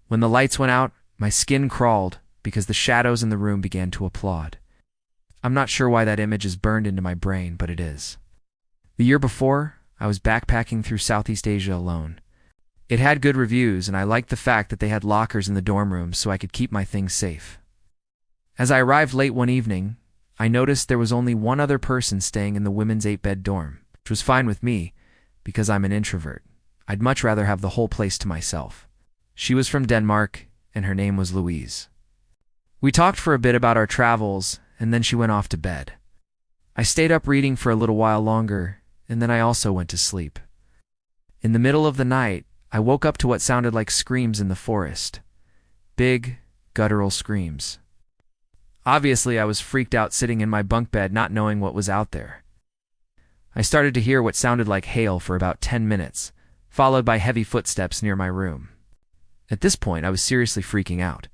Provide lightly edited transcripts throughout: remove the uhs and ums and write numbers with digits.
When the lights went out, my skin crawled because the shadows in the room began to applaud. I'm not sure why that image is burned into my brain, but it is. The year before, I was backpacking through Southeast Asia alone. It had good reviews, and I liked the fact that they had lockers in the dorm rooms so I could keep my things safe. As I arrived late one evening, I noticed there was only one other person staying in the women's 8-bed dorm, which was fine with me because I'm an introvert. I'd much rather have the whole place to myself. She was from Denmark, and her name was Louise. We talked for a bit about our travels, and then she went off to bed. I stayed up reading for a little while longer, and then I also went to sleep. In the middle of the night, I woke up to what sounded like screams in the forest. Big, guttural screams. Obviously, I was freaked out sitting in my bunk bed not knowing what was out there. I started to hear what sounded like hail for about 10 minutes, followed by heavy footsteps near my room. At this point, I was seriously freaking out.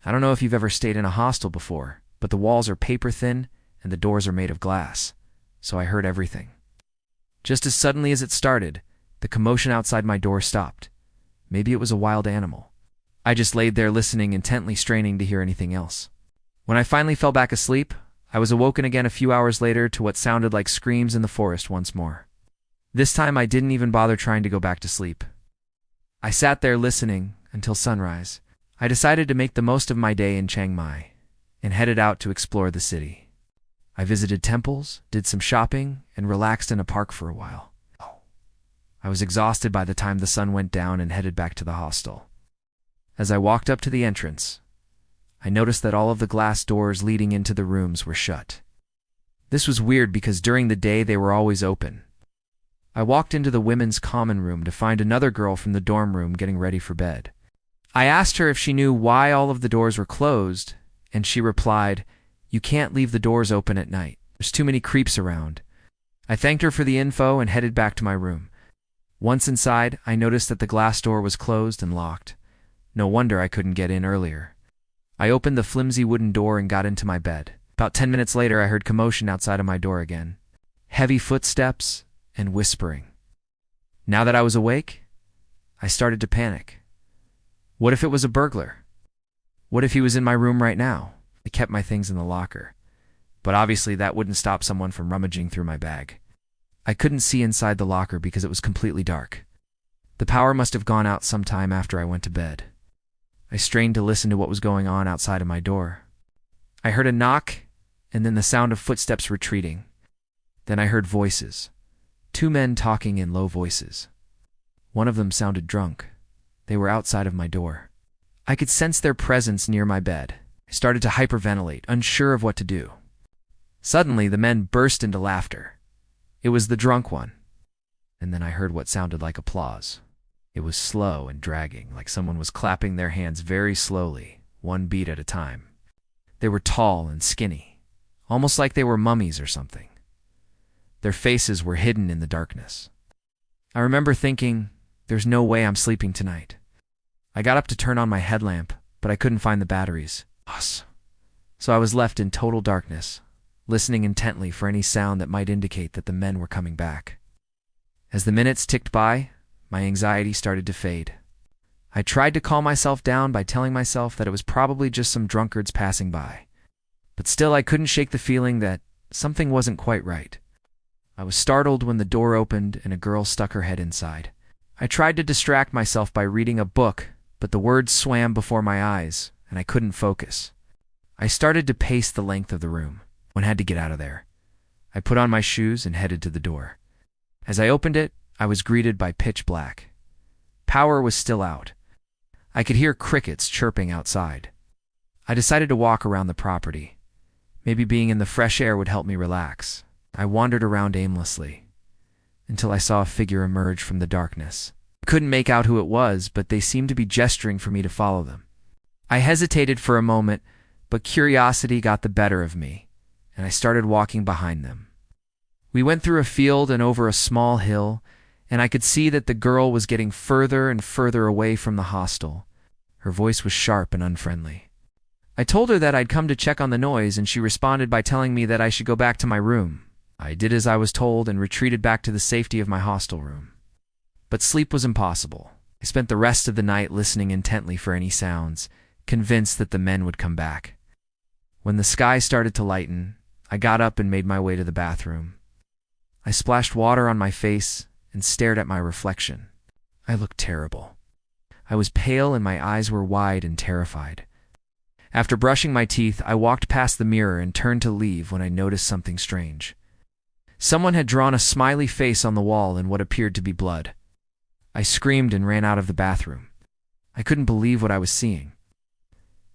I don't know if you've ever stayed in a hostel before, but the walls are paper thin and the doors are made of glass, so I heard everything. Just as suddenly as it started, the commotion outside my door stopped. Maybe it was a wild animal. I just laid there listening intently, straining to hear anything else. When I finally fell back asleep, I was awoken again a few hours later to what sounded like screams in the forest once more. This time I didn't even bother trying to go back to sleep. I sat there listening until sunrise. I decided to make the most of my day in Chiang Mai and headed out to explore the city. I visited temples, did some shopping, and relaxed in a park for a while. I was exhausted by the time the sun went down and headed back to the hostel. As I walked up to the entrance, I noticed that all of the glass doors leading into the rooms were shut. This was weird because during the day they were always open. I walked into the women's common room to find another girl from the dorm room getting ready for bed. I asked her if she knew why all of the doors were closed, and she replied, "You can't leave the doors open at night. There's too many creeps around." I thanked her for the info and headed back to my room. Once inside, I noticed that the glass door was closed and locked. No wonder I couldn't get in earlier. I opened the flimsy wooden door and got into my bed. About 10 minutes later, I heard commotion outside of my door again. Heavy footsteps and whispering. Now that I was awake, I started to panic. What if it was a burglar? What if he was in my room right now? I kept my things in the locker. But obviously that wouldn't stop someone from rummaging through my bag. I couldn't see inside the locker because it was completely dark. The power must have gone out sometime after I went to bed. I strained to listen to what was going on outside of my door. I heard a knock, and then the sound of footsteps retreating. Then I heard voices. 2 men talking in low voices. One of them sounded drunk. They were outside of my door. I could sense their presence near my bed. I started to hyperventilate, unsure of what to do. Suddenly, the men burst into laughter. It was the drunk one. And then I heard what sounded like applause. It was slow and dragging, like someone was clapping their hands very slowly, one beat at a time. They were tall and skinny, almost like they were mummies or something. Their faces were hidden in the darkness. I remember thinking, there's no way I'm sleeping tonight. I got up to turn on my headlamp, but I couldn't find the batteries. So I was left in total darkness, listening intently for any sound that might indicate that the men were coming back. As the minutes ticked by, my anxiety started to fade. I tried to calm myself down by telling myself that it was probably just some drunkards passing by. But still I couldn't shake the feeling that something wasn't quite right. I was startled when the door opened and a girl stuck her head inside. I tried to distract myself by reading a book, but the words swam before my eyes, and I couldn't focus. I started to pace the length of the room. One had to get out of there. I put on my shoes and headed to the door. As I opened it, I was greeted by pitch black. Power was still out. I could hear crickets chirping outside. I decided to walk around the property. Maybe being in the fresh air would help me relax. I wandered around aimlessly until I saw a figure emerge from the darkness. I couldn't make out who it was, but they seemed to be gesturing for me to follow them. I hesitated for a moment, but curiosity got the better of me, and I started walking behind them. We went through a field and over a small hill, and I could see that the girl was getting further and further away from the hostel. Her voice was sharp and unfriendly. I told her that I'd come to check on the noise, and she responded by telling me that I should go back to my room. I did as I was told and retreated back to the safety of my hostel room. But sleep was impossible. I spent the rest of the night listening intently for any sounds, convinced that the men would come back. When the sky started to lighten, I got up and made my way to the bathroom. I splashed water on my face and stared at my reflection. I looked terrible. I was pale and my eyes were wide and terrified. After brushing my teeth, I walked past the mirror and turned to leave when I noticed something strange. Someone had drawn a smiley face on the wall in what appeared to be blood. I screamed and ran out of the bathroom. I couldn't believe what I was seeing.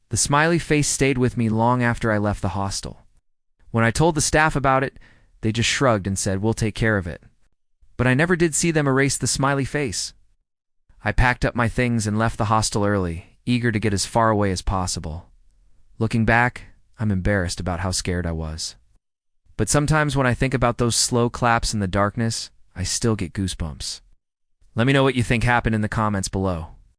The smiley face stayed with me long after I left the hostel. When I told the staff about it, they just shrugged and said, "We'll take care of it." But I never did see them erase the smiley face. I packed up my things and left the hostel early, eager to get as far away as possible. Looking back, I'm embarrassed about how scared I was. But sometimes when I think about those slow claps in the darkness, I still get goosebumps. Let me know what you think happened in the comments below.